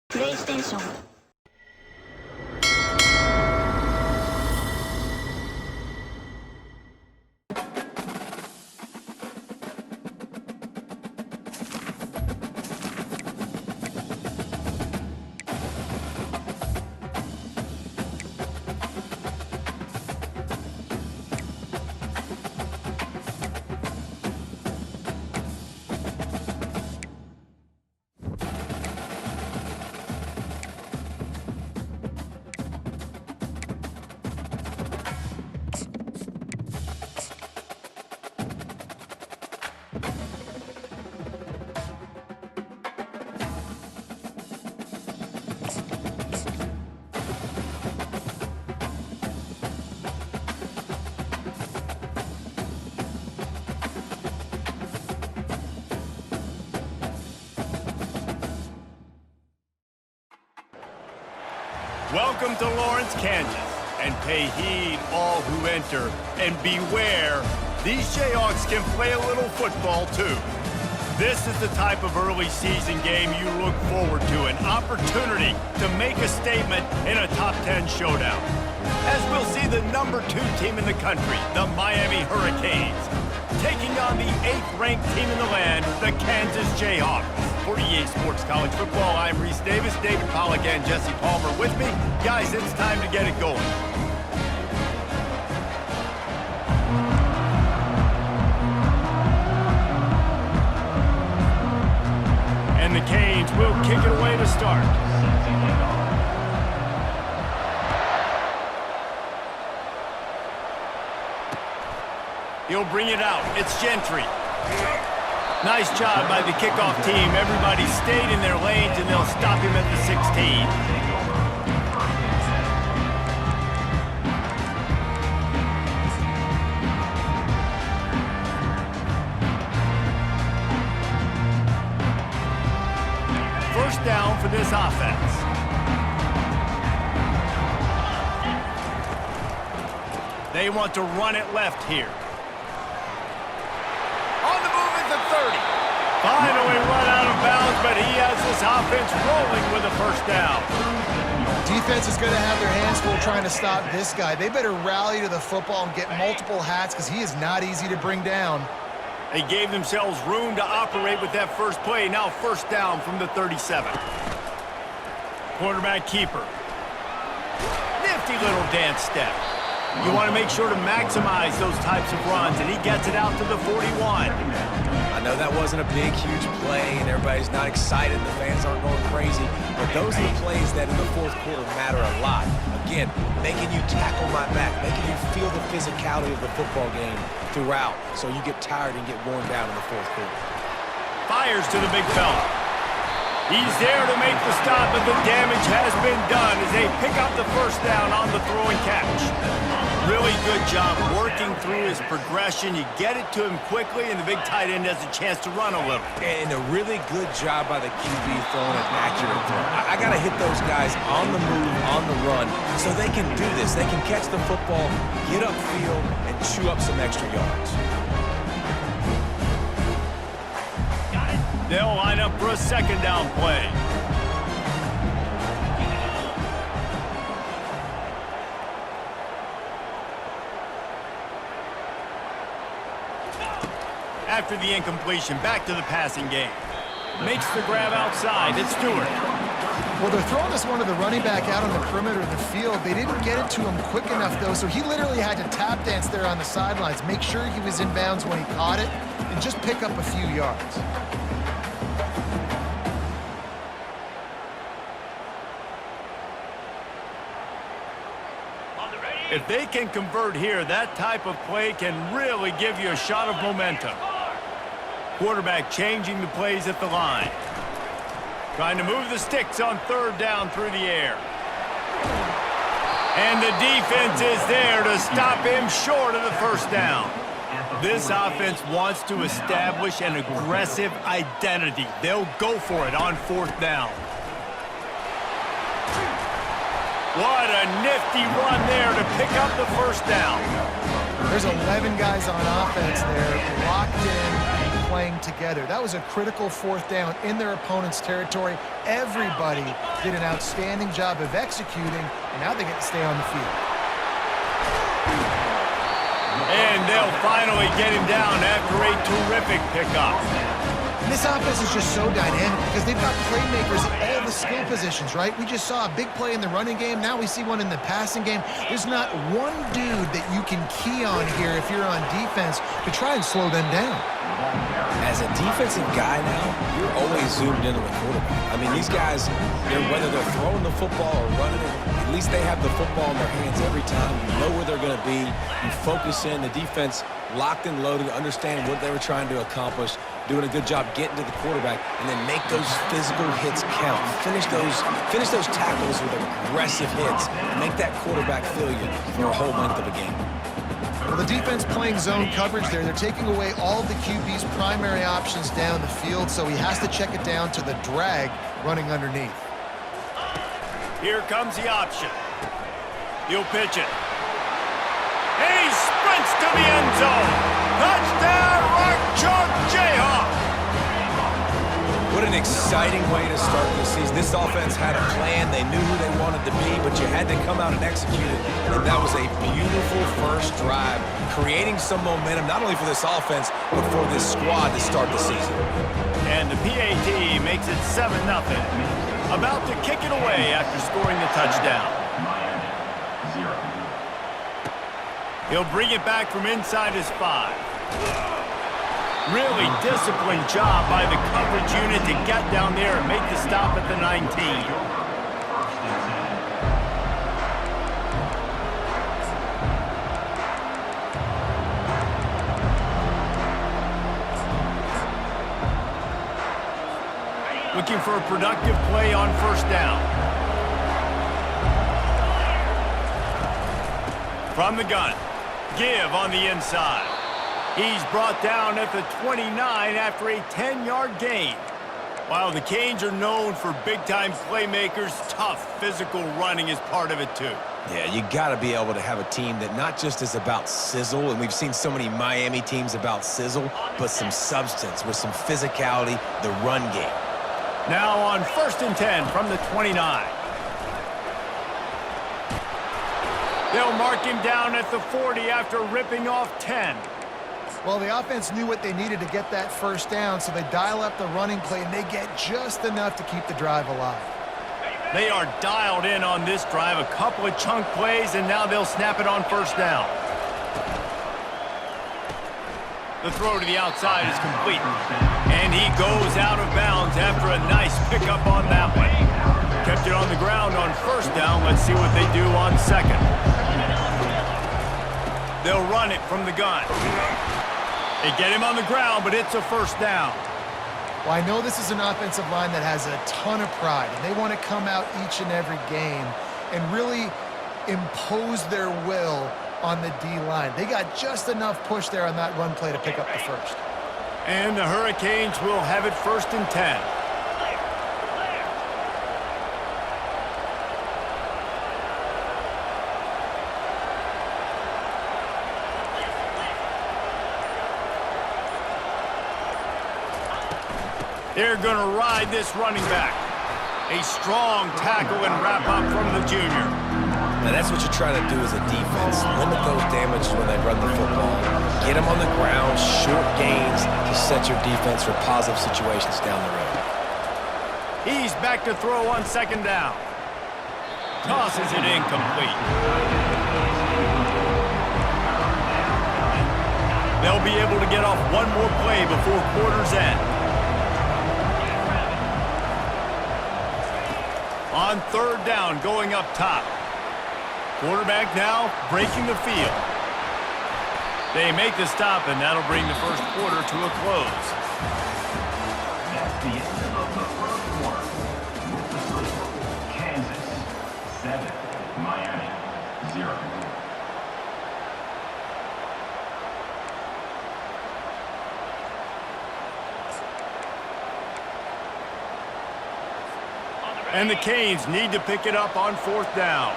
プレイステーション。Welcome to Lawrence, Kansas, and pay heed all who enter, and beware, these Jayhawks can play a little football too. This is the type of early season game you look forward to, an opportunity to make a statement in a top 10 showdown. As we'll see the number 2 team in the country, the Miami Hurricanes, taking on the 8th-ranked team in the land, the Kansas Jayhawks. For EA Sports College Football, I'm Reese Davis, David Pollack, and Jesse Palmer with me. Guys, it's time to get it going. And the Canes will kick it away to start. He'll bring it out. It's Gentry. Nice job by the kickoff team. Everybody stayed in their lanes, and they'll stop him at the 16. First down for this offense. They want to run it left here. Finally run out of bounds, but he has this offense rolling with a first down. Defense is going to have their hands full trying to stop this guy. They better rally to the football and get multiple hats because he is not easy to bring down. They gave themselves room to operate with that first play. Now first down from the 37. Quarterback keeper. Nifty little dance step. You want to make sure to maximize those types of runs, and he gets it out to the 41. I know that wasn't a big, huge play, and everybody's not excited. The fans aren't going crazy. But those are the plays that in the fourth quarter matter a lot. Again, making you tackle my back, making you feel the physicality of the football game throughout so you get tired and get worn down in the fourth quarter. Fires to the big fella. He's there to make the stop, but the damage has been done as they pick up the first down on the throw and catch. Really good job working through his progression. You get it to him quickly, and the big tight end has a chance to run a little. And a really good job by the QB throwing an accurate throw. I got to hit those guys on the move, on the run, so they can do this. They can catch the football, get upfield, and chew up some extra yards. They'll line up for a second down play. After the incompletion, back to the passing game. Makes the grab outside. It's Stewart. Well, they're throwing this one to the running back out on the perimeter of the field. They didn't get it to him quick enough, though, so he literally had to tap dance there on the sidelines, make sure he was in bounds when he caught it, and just pick up a few yards. If they can convert here, that type of play can really give you a shot of momentum. Quarterback changing the plays at the line. Trying to move the sticks on third down through the air. And the defense is there to stop him short of the first down. This offense wants to establish an aggressive identity. They'll go for it on fourth down. What a nifty run there to pick up the first down. There's 11 guys on offense there, locked in, playing together. That was a critical fourth down in their opponent's territory. Everybody did an outstanding job of executing, and now they get to stay on the field. And they'll finally get him down after a terrific pickup. And this offense is just so dynamic because they've got playmakers at all the skill positions, right? We just saw a big play in the running game. Now we see one in the passing game. There's not one dude that you can key on here if you're on defense to try and slow them down. As a defensive guy now, you're always zoomed in on the quarterback. I mean, these guys, whether they're throwing the football or running it, at least they have the football in their hands every time. You know where they're going to be. You focus in. The defense locked and loaded, understanding what they were trying to accomplish, doing a good job getting to the quarterback, and then make those physical hits count. Finish those tackles with aggressive hits. Make that quarterback feel you for a whole length of a game. Well, the defense playing zone coverage there. They're taking away all the QB's primary options down the field, so he has to check it down to the drag running underneath. Here comes the option. He'll pitch it. And he sprints to the end zone. Touchdown, Rock Chalk Jayhawk. What an exciting way to start the season. This offense had a plan. They knew who they wanted to be, but you had to come out and execute it. And that was a beautiful first drive, creating some momentum, not only for this offense, but for this squad to start the season. And the PAT makes it 7-0. About to kick it away after scoring the touchdown. He'll bring it back from inside his 5. Really disciplined job by the coverage unit to get down there and make the stop at the 19. Looking for a productive play on first down. From the gun, give on the inside. He's brought down at the 29 after a 10-yard gain. While the Canes are known for big-time playmakers, tough physical running is part of it too. Yeah, you got to be able to have a team that not just is about sizzle, and we've seen so many Miami teams about sizzle, but some substance with some physicality, the run game. Now on 1st and 10 from the 29. They'll mark him down at the 40 after ripping off 10. Well, the offense knew what they needed to get that first down, so they dial up the running play, and they get just enough to keep the drive alive. They are dialed in on this drive, a couple of chunk plays, and now they'll snap it on first down. The throw to the outside is complete, and he goes out of bounds after a nice pickup on that one. Kept it on the ground on first down. Let's see what they do on second. They'll run it from the gun. They get him on the ground, but it's a first down. Well, I know this is an offensive line that has a ton of pride, and they want to come out each and every game and really impose their will on the D-line. They got just enough push there on that run play to pick up the first. And the Hurricanes will have it 1st and 10. They're going to ride this running back. A strong tackle and wrap up from the junior. Now that's what you try to do as a defense. Limit those damages when they run the football. Get them on the ground, short gains to set your defense for positive situations down the road. He's back to throw on second down. Tosses it incomplete. They'll be able to get off one more play before quarter's end. On third down, going up top. Quarterback now breaking the field. They make the stop, and that'll bring the first quarter to a close. That's the end of the first quarter. With the score, Kansas 7, Miami 0. And the Canes need to pick it up on fourth down.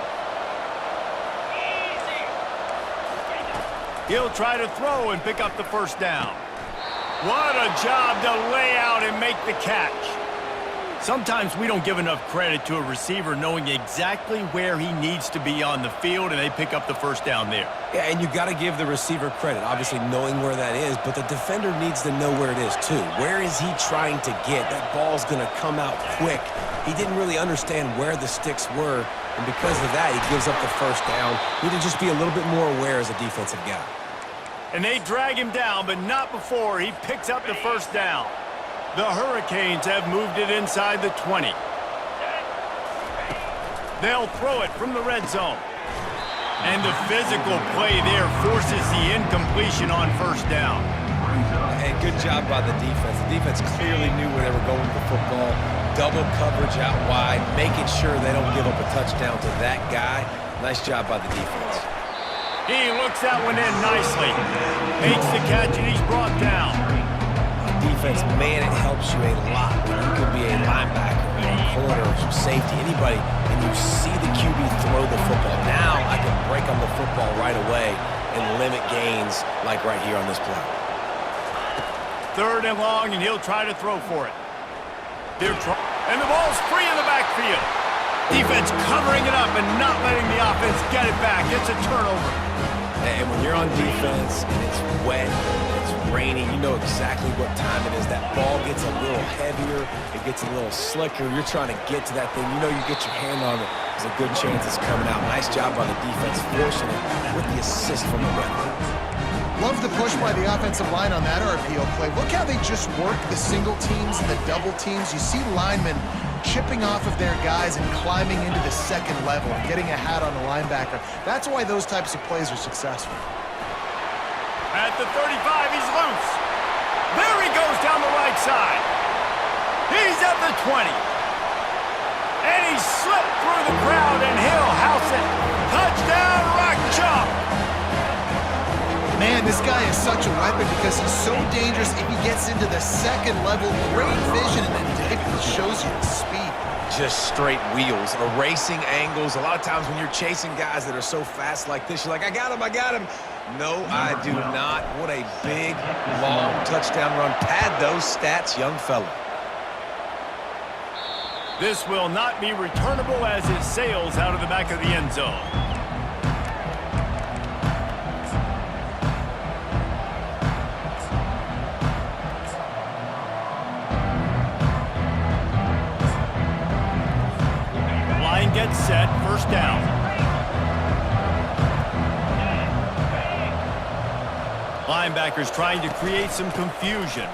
He'll try to throw and pick up the first down. What a job to lay out and make the catch. Sometimes we don't give enough credit to a receiver knowing exactly where he needs to be on the field, and they pick up the first down there. Yeah, and you got to give the receiver credit, obviously knowing where that is, but the defender needs to know where it is too. Where is he trying to get? That ball's going to come out quick. He didn't really understand where the sticks were, and because of that, he gives up the first down. Need to just be a little bit more aware as a defensive guy. And they drag him down, but not before he picks up the first down. The Hurricanes have moved it inside the 20. They'll throw it from the red zone. And the physical play there forces the incompletion on first down. And good job by the defense. The defense clearly knew where they were going with the football. Double coverage out wide, making sure they don't give up a touchdown to that guy. Nice job by the defense. He looks that one in nicely. Makes the catch, and he's brought down. Defense, man, it helps you a lot when you can be a linebacker, a corner, safety, anybody, and you see the QB throw the football. Now I can break on the football right away and limit gains like right here on this play. 3rd and long, and he'll try to throw for it. And the ball's free in the backfield. Defense covering it up and not letting the offense get it back. It's a turnover. And when you're on defense and it's wet, it's rainy, you know exactly what time it is. That ball gets a little heavier, it gets a little slicker. You're trying to get to that thing. You know you get your hand on it. There's a good chance it's coming out. Nice job by the defense forcing it with the assist from the ref. Love the push by the offensive line on that RPO play. Look how they just work the single teams and the double teams. You see linemen chipping off of their guys and climbing into the second level and getting a hat on the linebacker. That's why those types of plays are successful. At the 35, he's loose. There he goes down the right side. He's at the 20. And he slipped through the crowd, and he'll house it. Touchdown, Rock Chalk. Man, this guy is such a weapon because he's so dangerous if he gets into the second level. Great vision, and then David shows you the speed. Just straight wheels, erasing angles. A lot of times when you're chasing guys that are so fast like this, you're like, I got him, I got him. No, I do not. What a big, long touchdown run. Pad those stats, young fella. This will not be returnable as it sails out of the back of the end zone. Line gets set, first down. Linebackers trying to create some confusion.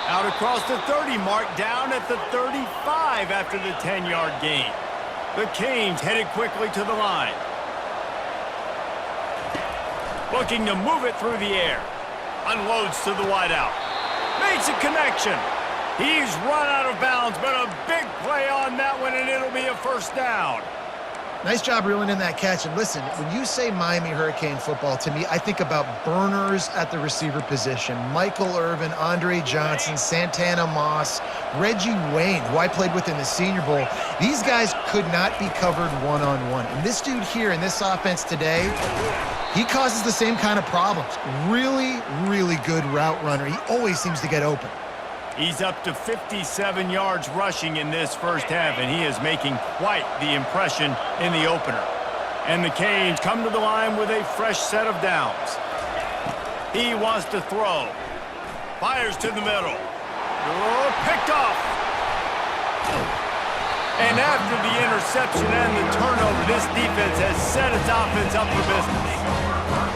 Out across the 30 mark, down at the 35 after the 10-yard gain. The Canes headed quickly to the line. Looking to move it through the air. Unloads to the wideout. Makes a connection. He's run out of bounds, but a big play on that one, and it'll be a first down. Nice job reeling in that catch. And listen, when you say Miami Hurricane football, to me, I think about burners at the receiver position. Michael Irvin, Andre Johnson, Santana Moss, Reggie Wayne, who I played with in the Senior Bowl. These guys could not be covered one-on-one. And this dude here in this offense today, he causes the same kind of problems. Really, really good route runner. He always seems to get open. He's up to 57 yards rushing in this first half, and he is making quite the impression in the opener. And the Canes come to the line with a fresh set of downs. He wants to throw. Fires to the middle. Oh, picked off. And after the interception and the turnover, this defense has set its offense up for business.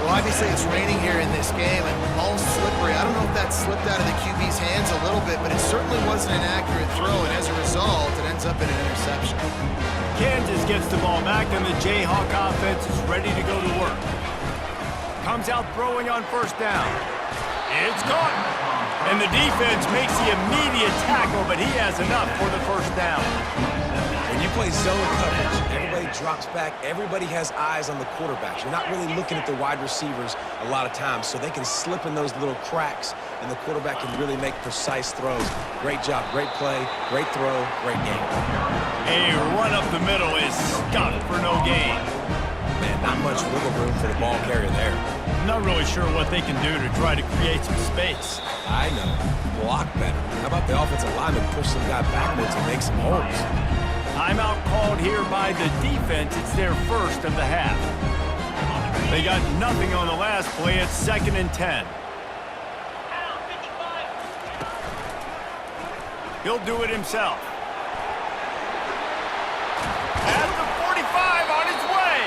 Well, obviously it's raining here in this game, and the ball's slippery. I don't know if that slipped out of the QB's hands a little bit, but it certainly wasn't an accurate throw, and as a result, it ends up in an interception. Kansas gets the ball back, and the Jayhawk offense is ready to go to work. Comes out throwing on first down. It's caught. And the defense makes the immediate tackle, but he has enough for the first down. When you play zone coverage, everybody drops back. Everybody has eyes on the quarterbacks. You're not really looking at the wide receivers a lot of times, so they can slip in those little cracks, and the quarterback can really make precise throws. Great job, great play, great throw, great game. A run up the middle is stopped for no gain. Man, not much wiggle room for the ball carrier there. I'm not really sure what they can do to try to create some space. I know. Block better. How about the offensive lineman push some guy backwards and make some holes? Timeout called here by the defense. It's their first of the half. They got nothing on the last play. It's 2nd and 10. He'll do it himself. At the 45 on his way.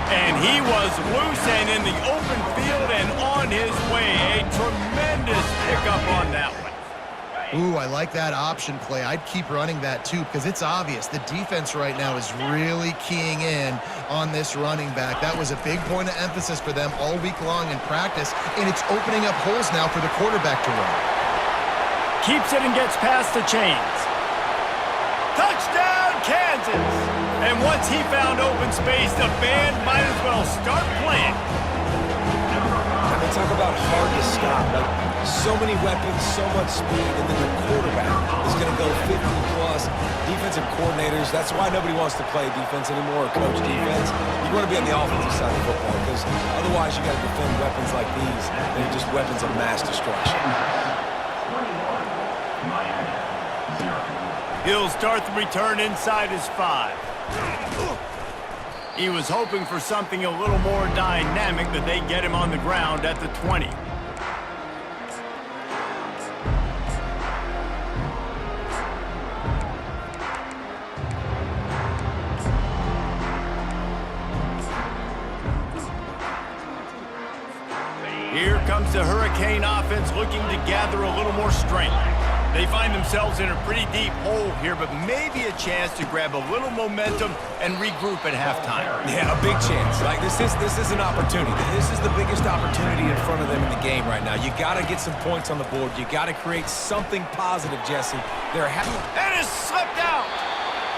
And he was loose and in the open field and on his way. A tremendous pickup on that one. Ooh, I like that option play. I'd keep running that too because it's obvious the defense right now is really keying in on this running back. That was a big point of emphasis for them all week long in practice, and it's opening up holes now for the quarterback to run. Keeps it and gets past the chains. Touchdown, Kansas! And once he found open space, the band might as well start playing. I mean, talk about hard to stop. Like, so many weapons, so much speed, and then the quarterback is going to go 50-plus. Defensive coordinators, that's why nobody wants to play defense anymore or coach defense. You want to be on the offensive side of football because otherwise you got to defend weapons like these. They're just weapons of mass destruction. He'll start the return inside his 5. He was hoping for something a little more dynamic, but they get him on the ground at the 20. Here comes the Hurricane offense looking to gather a little more strength. They find themselves in a pretty deep hole here, but maybe a chance to grab a little momentum and regroup at halftime. Yeah, a big chance. Like, this is an opportunity. This is the biggest opportunity in front of them in the game right now. You got to get some points on the board. You got to create something positive, Jesse. And it's slipped out.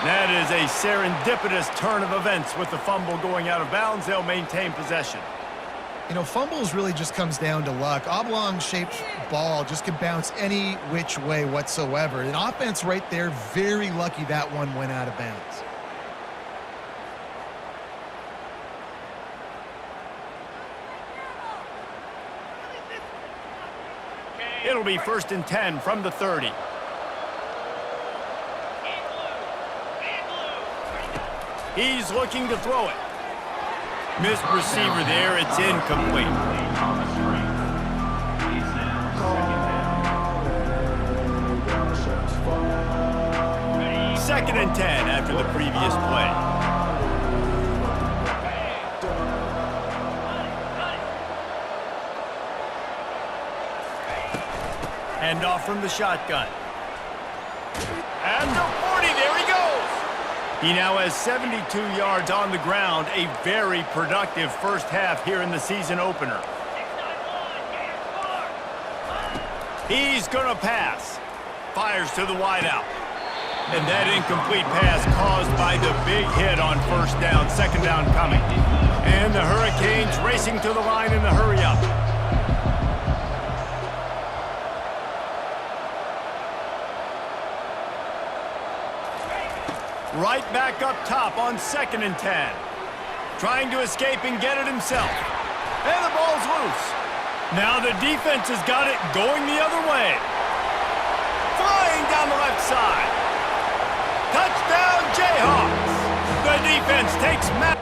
That is a serendipitous turn of events with the fumble going out of bounds. They'll maintain possession. You know, fumbles really just comes down to luck. Oblong-shaped ball just can bounce any which way whatsoever. An offense right there, very lucky that one went out of bounds. It'll be 1st and 10 from the 30. He's looking to throw it. Missed receiver there. It's incomplete. 2nd and 10 after the previous play. Hand off from the shotgun. At the 40, there he goes. He now has 72 yards on the ground, a very productive first half here in the season opener. He's going to pass. Fires to the wideout. And that incomplete pass caused by the big hit on 1st down, 2nd down coming. And the Hurricanes racing to the line in the hurry-up. Right back up top on 2nd and 10. Trying to escape and get it himself. And the ball's loose. Now the defense has got it going the other way. Flying down the left side. Touchdown, Jayhawks. The defense takes hands.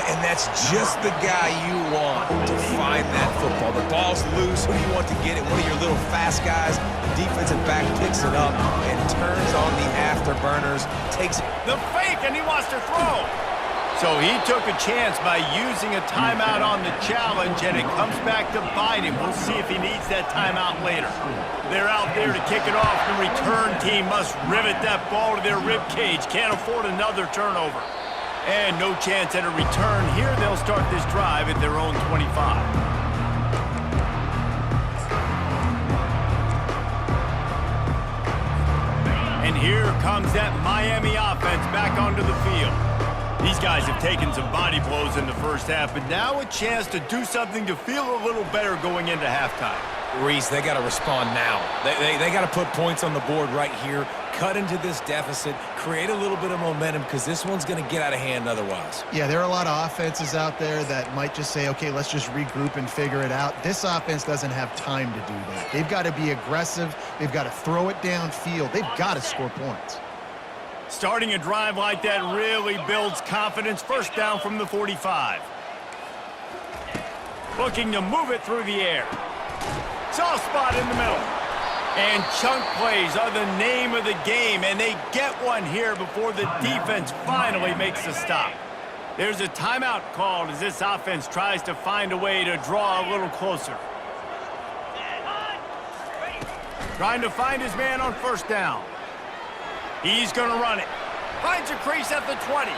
And that's just the guy you want to find that football. The ball's loose. Who do you want to get it? One of your little fast guys. The defensive back picks it up and turns on the afterburners. Takes the fake, and he wants to throw. So he took a chance by using a timeout on the challenge, and it comes back to bite him. We'll see if he needs that timeout later. They're out there to kick it off. The return team must rivet that ball to their rib cage. Can't afford another turnover. And no chance at a return here. They'll start this drive at their own 25. And here comes that Miami offense back onto the field. These guys have taken some body blows in the first half, but now a chance to do something to feel a little better going into halftime. Reese, they got to respond now. They got to put points on the board right here. cut into this deficit, create a little bit of momentum, because this one's going to get out of hand otherwise. Yeah, there are a lot of offenses out there that might just say, okay, let's just regroup and figure it out. This offense doesn't have time to do that. They've got to be aggressive. They've got to throw it downfield. They've got to score points. Starting a drive like that really builds confidence. First down from the 45. Looking to move it through the air. Soft spot in the middle. And chunk plays are the name of the game, and they get one here before the defense finally makes the stop. There's a timeout called as this offense tries to find a way to draw a little closer. Trying to find his man on first down. He's going to run it. Finds a crease at the 20.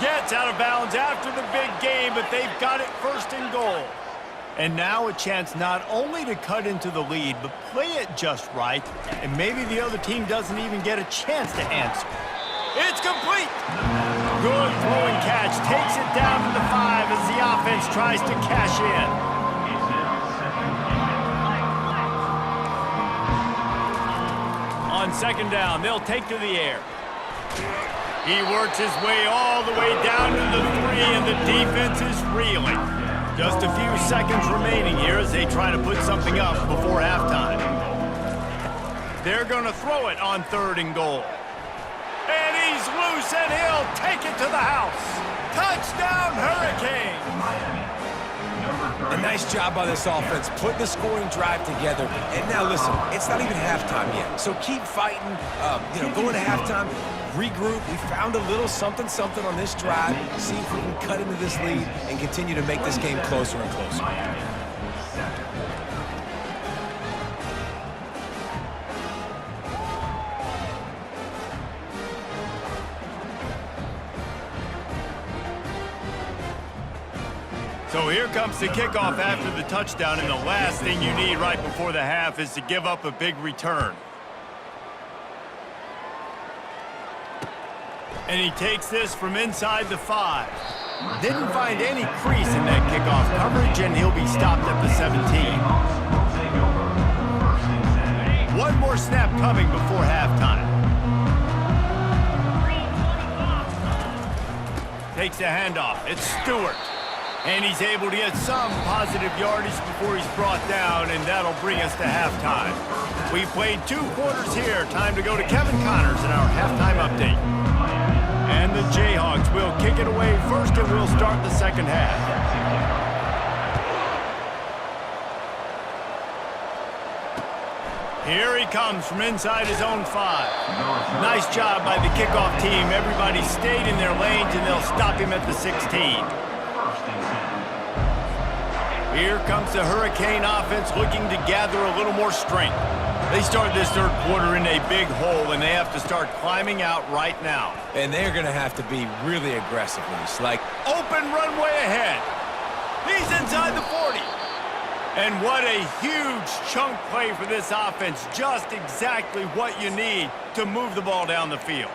Gets out of bounds after the big game, but they've got it first and goal. And now a chance not only to cut into the lead, but play it just right, and maybe the other team doesn't even get a chance to answer. It's complete! Good throwing catch, takes it down to the 5 as the offense tries to cash in. On second down, they'll take to the air. He works his way all the way down to the 3, and the defense is reeling. Just a few seconds remaining here as they try to put something up before halftime. They're going to throw it on third and goal. And he's loose, and he'll take it to the house. Touchdown, Hurricane! A nice job by this offense, putting the scoring drive together. And now listen, it's not even halftime yet. So keep fighting, going to halftime. Regroup. We found a little something on this drive. See if we can cut into this lead and continue to make this game closer and closer. So here comes the kickoff after the touchdown, and the last thing you need right before the half is to give up a big return. And he takes this from inside the 5. Didn't find any crease in that kickoff coverage, and he'll be stopped at the 17. One more snap coming before halftime. Takes the handoff. It's Stewart. And he's able to get some positive yardage before he's brought down, and that'll bring us to halftime. We've played 2 quarters here. Time to go to Kevin Connors in our halftime update. And the Jayhawks will kick it away first, and we'll start the second half. Here he comes from inside his own 5. Nice job by the kickoff team. Everybody stayed in their lanes, and they'll stop him at the 16. Here comes the Hurricane offense looking to gather a little more strength. They start this third quarter in a big hole, and they have to start climbing out right now. And they're going to have to be really aggressive with this. Like, open runway ahead. He's inside the 40. And what a huge chunk play for this offense. Just exactly what you need to move the ball down the field.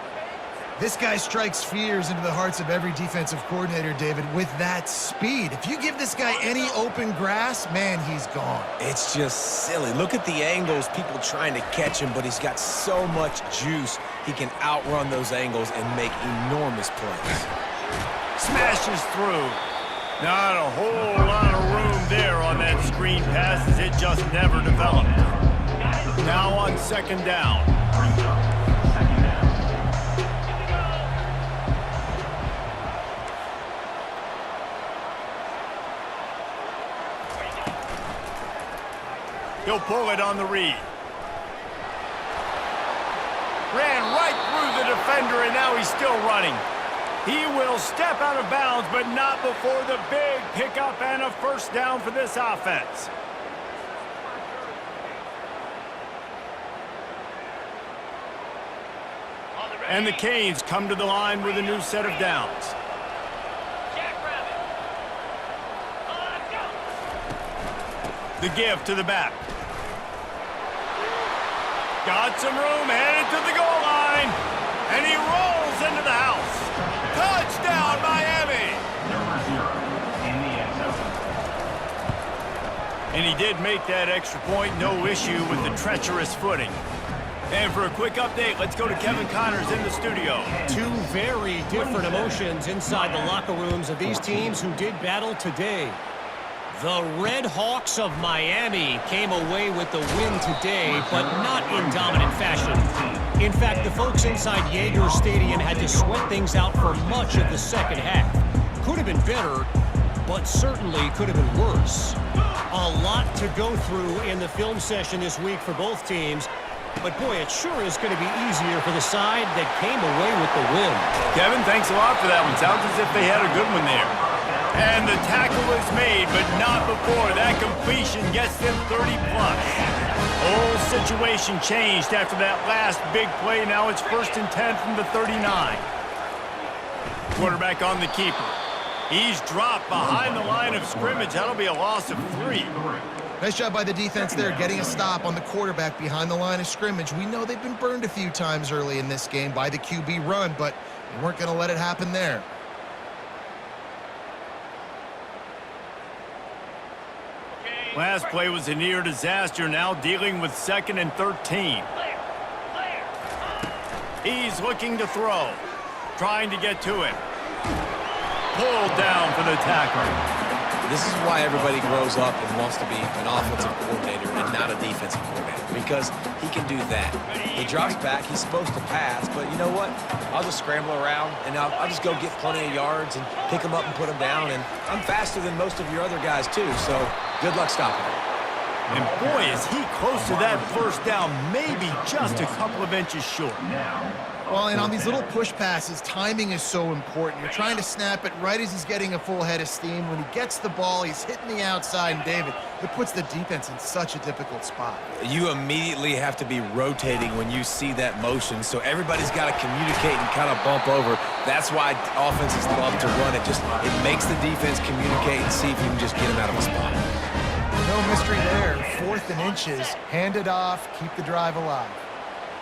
This guy strikes fears into the hearts of every defensive coordinator, David, with that speed. If you give this guy any open grass, man, he's gone. It's just silly. Look at the angles, people trying to catch him, but he's got so much juice. He can outrun those angles and make enormous plays. Smashes through. Not a whole lot of room there on that screen pass, as it just never developed. Now on second down. He'll pull it on the read. Ran right through the defender, and now he's still running. He will step out of bounds, but not before the big pickup and a first down for this offense. And the Canes come to the line with a new set of downs. The give to the back. Got some room, headed to the goal line, and he rolls into the house. Touchdown, Miami! Number 0 in the end zone. And he did make that extra point, no issue with the treacherous footing. And for a quick update, let's go to Kevin Connors in the studio. Two very different emotions inside the locker rooms of these teams who did battle today. The Red Hawks of Miami came away with the win today, but not in dominant fashion. In fact, the folks inside Yager Stadium had to sweat things out for much of the second half. Could have been better, but certainly could have been worse. A lot to go through in the film session this week for both teams. But boy, it sure is going to be easier for the side that came away with the win. Kevin, thanks a lot for that one. Sounds as if they had a good one there. And the tackle is made, but not before that completion gets them 30-plus. Whole situation changed after that last big play. Now it's 1st and 10 from the 39. Quarterback on the keeper. He's dropped behind the line of scrimmage. That'll be a loss of 3. Nice job by the defense there, getting a stop on the quarterback behind the line of scrimmage. We know they've been burned a few times early in this game by the QB run, but they weren't going to let it happen there. Last play was a near disaster, now dealing with 2nd and 13. He's looking to throw, trying to get to it. Pulled down for the tackle. This is why everybody grows up and wants to be an offensive coordinator and not a defensive coordinator, because he can do that. He drops back, he's supposed to pass, but you know what? I'll just scramble around, and I'll just go get plenty of yards and pick them up and put them down, and I'm faster than most of your other guys, too, so good luck stopping him. And boy, is he close to that first down, maybe just a couple of inches short. Well, and on these little push passes, timing is so important. You're trying to snap it right as he's getting a full head of steam. When he gets the ball, he's hitting the outside, and David, it puts the defense in such a difficult spot. You immediately have to be rotating when you see that motion, so everybody's got to communicate and kind of bump over. That's why offenses love to run it. It makes the defense communicate and see if you can just get him out of a spot. No mystery there. 4th and inches. Hand it off. Keep the drive alive.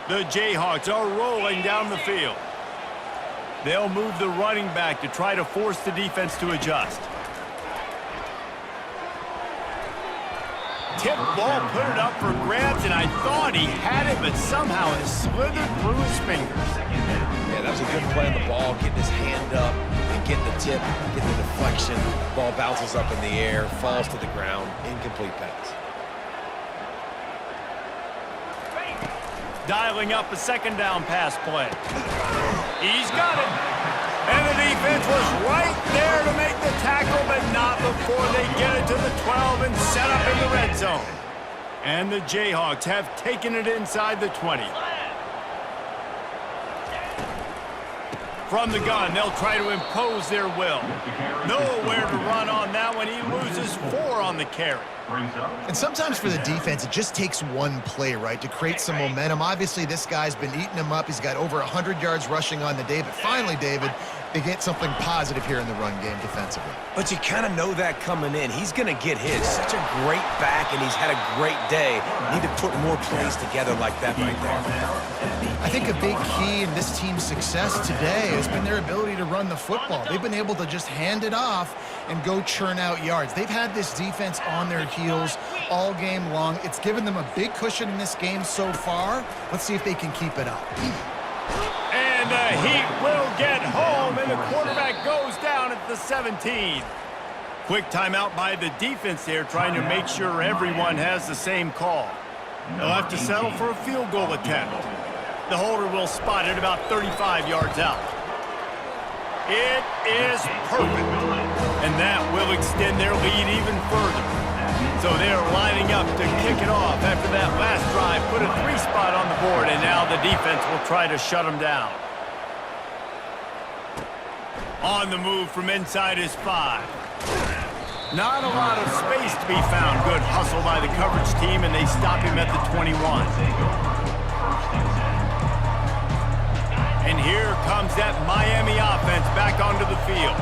The Jayhawks are rolling down the field. They'll move the running back to try to force the defense to adjust. Tip ball, put it up for grabs, and I thought he had it, but somehow it slithered through his fingers. Yeah, that was a good play on the ball, getting his hand up and getting the tip, getting the deflection. Ball bounces up in the air, falls to the ground, incomplete pass. Dialing up a 2nd down pass play. He's got it. And the defense was right there to make the tackle, but not before they get it to the 12 and set up in the red zone. And the Jayhawks have taken it inside the 20. From the gun, they'll try to impose their will. Nowhere to run on that one. He loses 4 on the carry. And sometimes for the defense, it just takes one play, right, to create some momentum. Obviously, this guy's been eating him up. He's got over 100 yards rushing on the day. But finally, David, they get something positive here in the run game defensively. But you kind of know that coming in. He's going to get his. Such a great back, and he's had a great day. Need to put more plays together like that right there. I think a big key in this team's success today has been their ability to run the football. They've been able to just hand it off and go churn out yards. They've had this defense on their heels all game long. It's given them a big cushion in this game so far. Let's see if they can keep it up. And the Heat will get home, and the quarterback goes down at the 17. Quick timeout by the defense there, trying to make sure everyone has the same call. They'll have to settle for a field goal attempt. The holder will spot it about 35 yards out. It is perfect. And that will extend their lead even further. So they're lining up to kick it off after that last drive. Put a 3 spot on the board, and now the defense will try to shut them down. On the move from inside his 5. Not a lot of space to be found. Good hustle by the coverage team, and they stop him at the 21. And here comes that Miami offense back onto the field.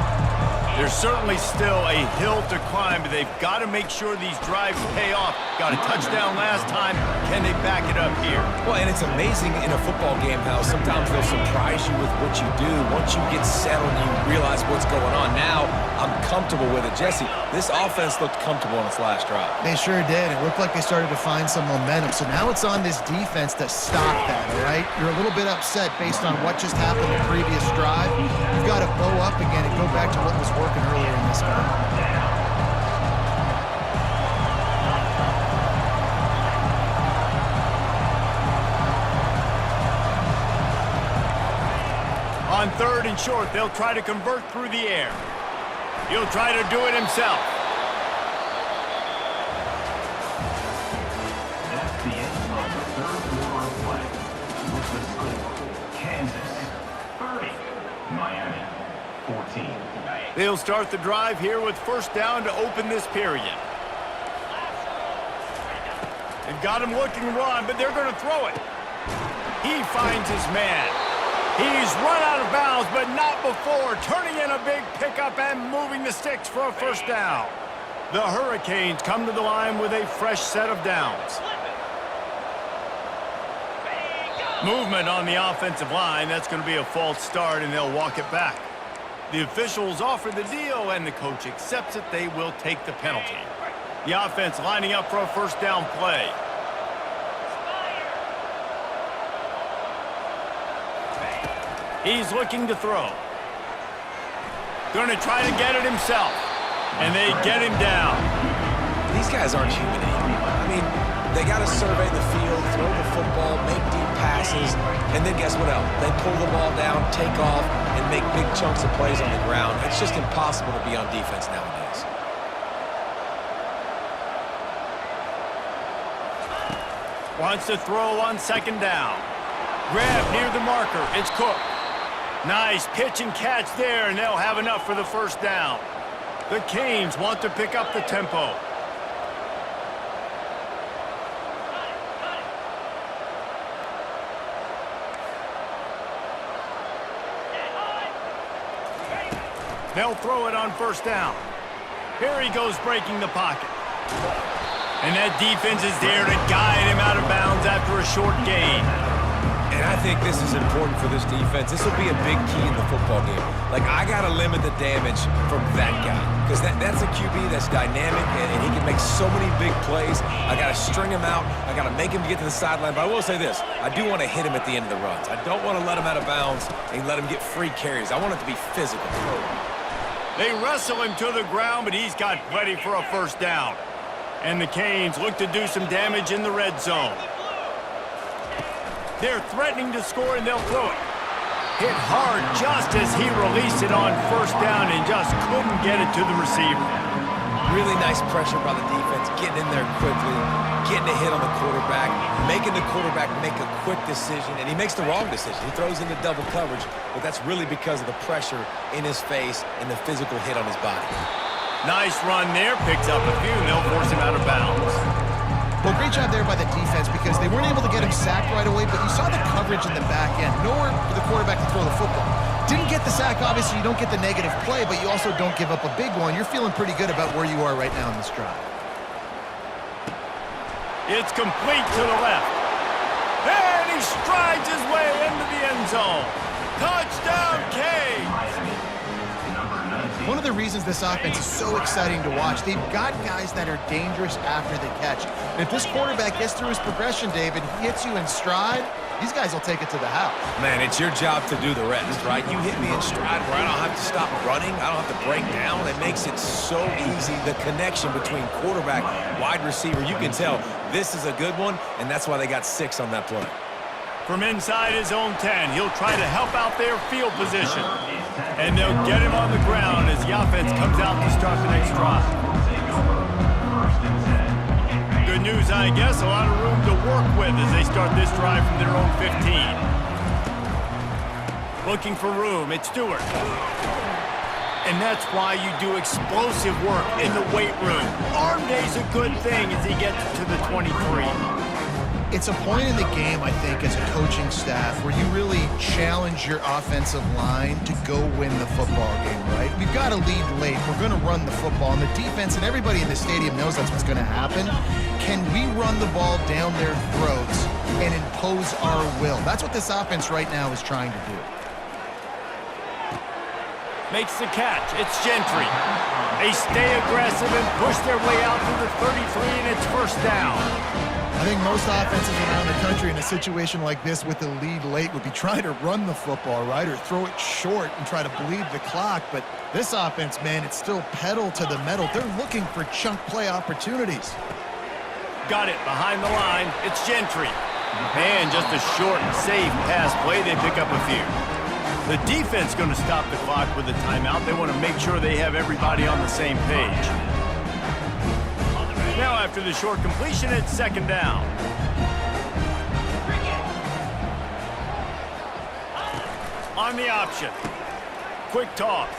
There's certainly still a hill to climb, but they've got to make sure these drives pay off. Got a touchdown last time. Can they back it up here? Well, and it's amazing in a football game how sometimes they'll surprise you with what you do. Once you get settled and you realize what's going on, now I'm comfortable with it. Jesse, this offense looked comfortable on its last drive. They sure did. It looked like they started to find some momentum. So now it's on this defense to stop that, all right? You're a little bit upset based on what just happened the previous drive. You've got to bow up again and go back to what was working earlier in this game. On 3rd and short, they'll try to convert through the air. He'll try to do it himself. That's the end of the third quarter of play. With the score, Kansas 30, Miami 14. They'll start the drive here with first down to open this period. They've got him looking to run, but they're going to throw it. He finds his man. He's run out of bounds, but not before turning in a big pickup and moving the sticks for a first down. The Hurricanes come to the line with a fresh set of downs. Movement on the offensive line. That's going to be a false start, and they'll walk it back. The officials offer the deal, and the coach accepts it. They will take the penalty. The offense lining up for a first down play. He's looking to throw. Going to try to get it himself. And they get him down. These guys aren't human anymore. I mean, they got to survey the field, throw the football, make deep passes, and then guess what else? They pull the ball down, take off, and make big chunks of plays on the ground. It's just impossible to be on defense nowadays. Wants to throw on second down. Grab near the marker. It's Cook. Nice pitch and catch there, and they'll have enough for the first down. The Canes want to pick up the tempo. They'll throw it on first down. Here he goes breaking the pocket. And that defense is there to guide him out of bounds after a short gain. And I think this is important for this defense. This will be a big key in the football game. Like, I got to limit the damage from that guy. Because that's a QB that's dynamic, and he can make so many big plays. I got to string him out. I got to make him get to the sideline. But I will say this. I do want to hit him at the end of the runs. I don't want to let him out of bounds and let him get free carries. I want it to be physical. They wrestle him to the ground, but he's got plenty for a first down. And the Canes look to do some damage in the red zone. They're threatening to score, and they'll throw it. Hit hard just as he released it on first down and just couldn't get it to the receiver. Really nice pressure by the defense, getting in there quickly, getting a hit on the quarterback, making the quarterback make a quick decision, and he makes the wrong decision. He throws into double coverage, but that's really because of the pressure in his face and the physical hit on his body. Nice run there, picks up a few, and they'll force him out of bounds. Well, great job there by the defense because they weren't able to get him sacked right away, but you saw the coverage in the back end. Nowhere for the quarterback to throw the football. Didn't get the sack, obviously you don't get the negative play, but you also don't give up a big one. You're feeling pretty good about where you are right now in this drive. It's complete to the left. And he strides his way into the end zone. Touchdown, Canes! One of the reasons this offense is so exciting to watch, they've got guys that are dangerous after the catch. And if this quarterback gets through his progression, David, he hits you in stride, these guys will take it to the house. Man, it's your job to do the rest, right? You hit me in stride where I don't have to stop running. I don't have to break down. It makes it so easy. The connection between quarterback, wide receiver, you can tell this is a good one, and that's why they got 6 on that play. From inside his own 10, he'll try to help out their field position. And they'll get him on the ground as the offense comes out to start the next drive. Good news, I guess, a lot of room to work with as they start this drive from their own 15. Looking for room, it's Stewart. And that's why you do explosive work in the weight room. Arm day's a good thing as he gets to the 23. It's a point in the game, I think, as a coaching staff where you really challenge your offensive line to go win the football game, right? We've got to lead late. We're going to run the football. And the defense and everybody in the stadium knows that's what's going to happen. Can we run the ball down their throats and impose our will? That's what this offense right now is trying to do. Makes the catch. It's Gentry. They stay aggressive and push their way out to the 33, and it's first down. I think most offenses around the country in a situation like this with the lead late would be trying to run the football, right, or throw it short and try to bleed the clock. But this offense, man, it's still pedal to the metal. They're looking for chunk play opportunities. Got it behind the line. It's Gentry. And just a short, safe pass play. They pick up a few. The defense going to stop the clock with a timeout. They want to make sure they have everybody on the same page. Now after the short completion, it's second down. On the option. Quick toss.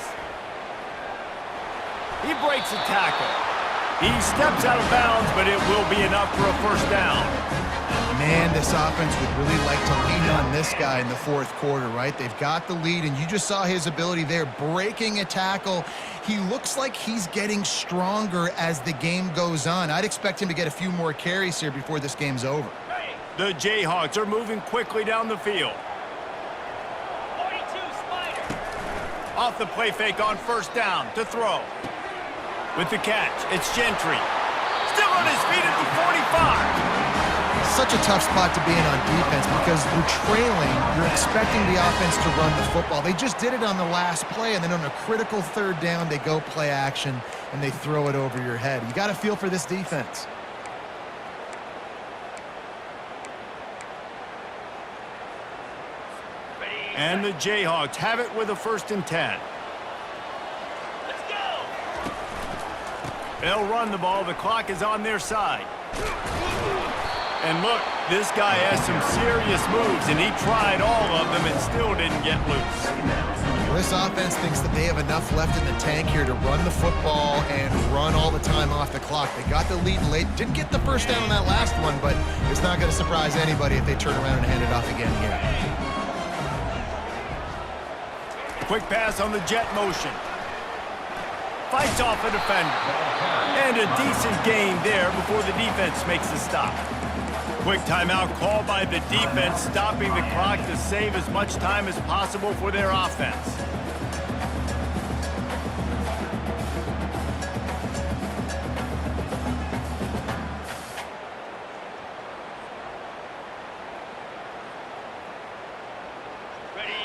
He breaks a tackle. He steps out of bounds, but it will be enough for a first down. Man, this offense would really like to lean on this guy in the fourth quarter, right? They've got the lead, and you just saw his ability there, breaking a tackle. He looks like he's getting stronger as the game goes on. I'd expect him to get a few more carries here before this game's over. The Jayhawks are moving quickly down the field. 42 Spider. Off the play fake on first down to throw. With the catch, it's Gentry. Still on his feet at the 45. Such a tough spot to be in on defense because you're trailing. You're expecting the offense to run the football. They just did it on the last play, and then on a critical third down, they go play action, and they throw it over your head. You got to feel for this defense. And the Jayhawks have it with a 1st and 10. Let's go. They'll run the ball. The clock is on their side. And look, this guy has some serious moves, and he tried all of them and still didn't get loose. Well, this offense thinks that they have enough left in the tank here to run the football and run all the time off the clock. They got the lead late. Didn't get the first down on that last one, but it's not going to surprise anybody if they turn around and hand it off again here. Quick pass on the jet motion. Fights off a defender. And a decent gain there before the defense makes the stop. Quick timeout called by the defense, stopping the clock to save as much time as possible for their offense.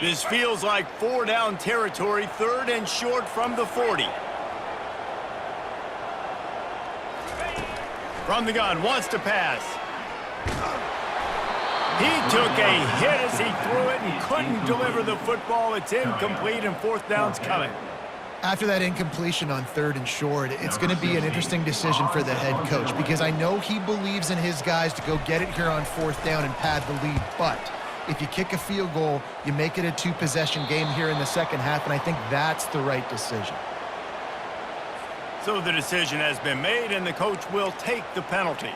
This feels like 4-down territory, 3rd and short from the 40. From the gun, wants to pass. He took a hit as he threw it and couldn't deliver the football. It's incomplete, and 4th down's coming. After that incompletion on 3rd and short, it's going to be an interesting decision for the head coach because I know he believes in his guys to go get it here on 4th down and pad the lead, but if you kick a field goal, you make it a 2-possession game here in the second half, and I think that's the right decision. So the decision has been made, and the coach will take the penalty.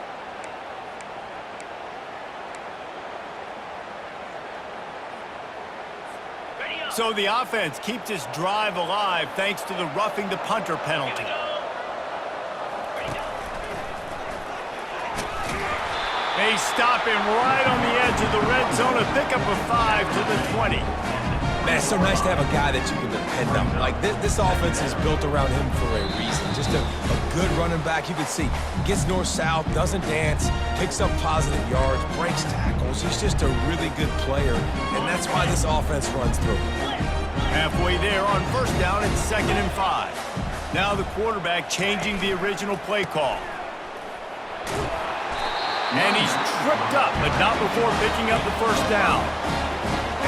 So the offense keeps this drive alive thanks to the roughing the punter penalty. They stop him right on the edge of the red zone and pick up a 5 to the 20. Man, it's so nice to have a guy that you can depend on. Like, this offense is built around him for a reason. Just a good running back. You can see, gets north-south, doesn't dance, picks up positive yards, breaks tackles. He's just a really good player, and that's why this offense runs through. Halfway there on first down, it's 2nd and 5. Now the quarterback changing the original play call. And he's tripped up, but not before picking up the first down.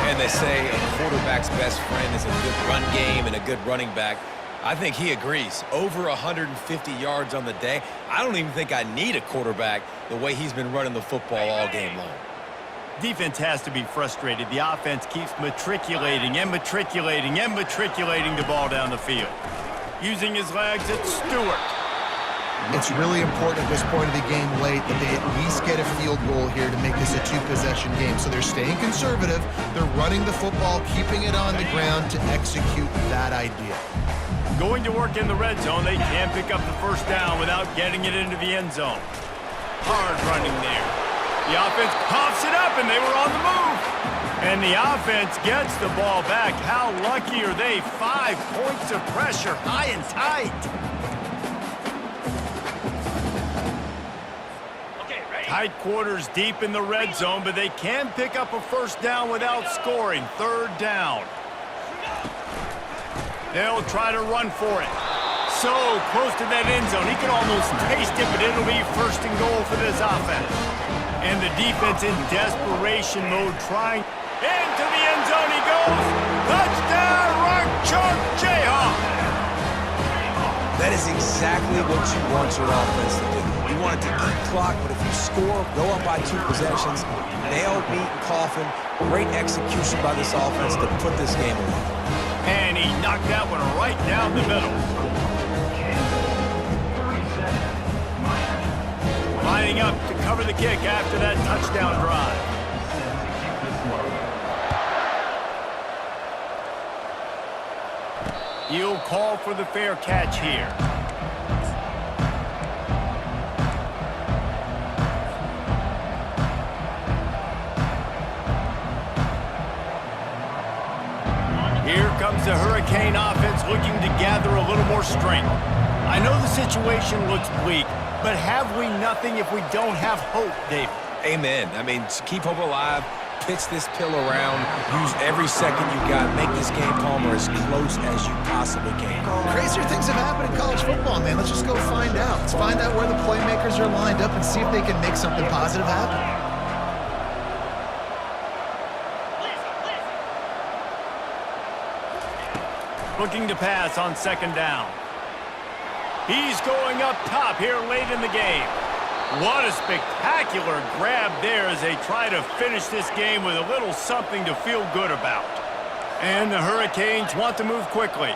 And they say a quarterback's best friend is a good run game and a good running back. I think he agrees. Over 150 yards on the day. I don't even think I need a quarterback the way he's been running the football all game long. Defense has to be frustrated. The offense keeps matriculating and matriculating and matriculating the ball down the field. Using his legs, it's Stewart. It's really important at this point of the game late that they at least get a field goal here to make this a two-possession game. So they're staying conservative. They're running the football, keeping it on the ground to execute that idea. Going to work in the red zone, they can't pick up the first down without getting it into the end zone. Hard running there. The offense coughs it up, and they were on the move. And the offense gets the ball back. How lucky are they? 5 points of pressure, high and tight. Tight quarters deep in the red zone, but they can pick up a first down without scoring. Third down. They'll try to run for it. So close to that end zone. He can almost taste it, but it'll be first and goal for this offense. And the defense in desperation mode trying. Into the end zone he goes. Touchdown, Rock Chalk Jayhawk. That is exactly what you want your offense to do. You want it to eat clock, but if you score, go up by 2 possessions, nail, beat, coffin. Great execution by this offense to put this game away. And he knocked that one right down the middle. Lining up to cover the kick after that touchdown drive. He'll call for the fair catch here. Here comes the Hurricane offense looking to gather a little more strength. I know the situation looks bleak, but have we nothing if we don't have hope, David? Amen. I mean, keep hope alive, pitch this pill around, use every second you got, make this game, Palmer, as close as you possibly can. Crazier things have happened in college football, man. Let's just go find out. Let's find out where the playmakers are lined up and see if they can make something positive happen. Looking to pass on second down. He's going up top here late in the game. What a spectacular grab there as they try to finish this game with a little something to feel good about. And the Hurricanes want to move quickly.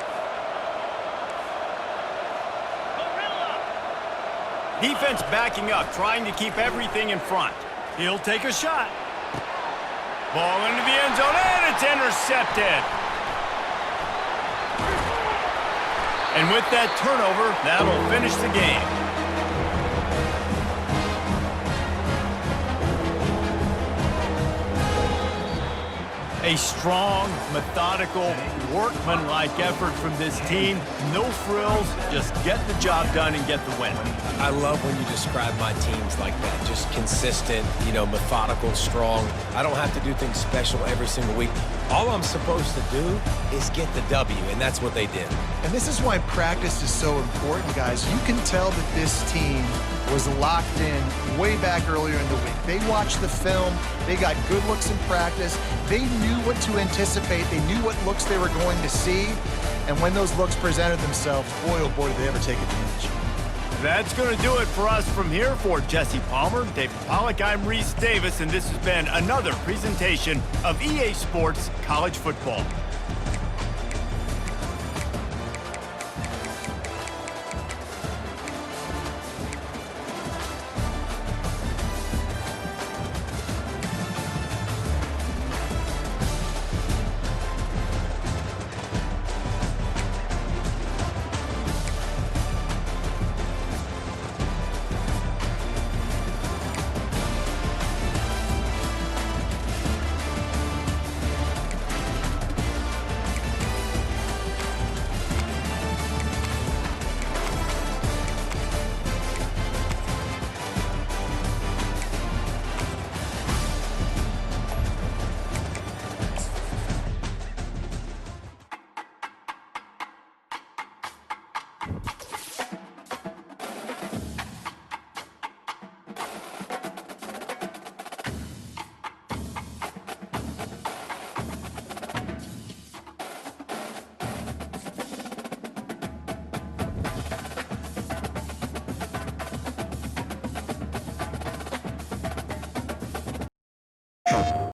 Defense backing up, trying to keep everything in front. He'll take a shot. Ball into the end zone, and it's intercepted. And with that turnover, that'll finish the game. A strong, methodical, workmanlike effort from this team. No frills, just get the job done and get the win. I love when you describe my teams like that. Just consistent, methodical, strong. I don't have to do things special every single week. All I'm supposed to do is get the W, and that's what they did. And this is why practice is so important, guys. You can tell that this team was locked in way back earlier in the week. They watched the film. They got good looks in practice. They knew what to anticipate. They knew what looks they were going to see. And when those looks presented themselves, boy, oh boy, did they ever take advantage. That's going to do it for us from here. For Jesse Palmer, David Pollack, I'm Reese Davis, and this has been another presentation of EA Sports College Football.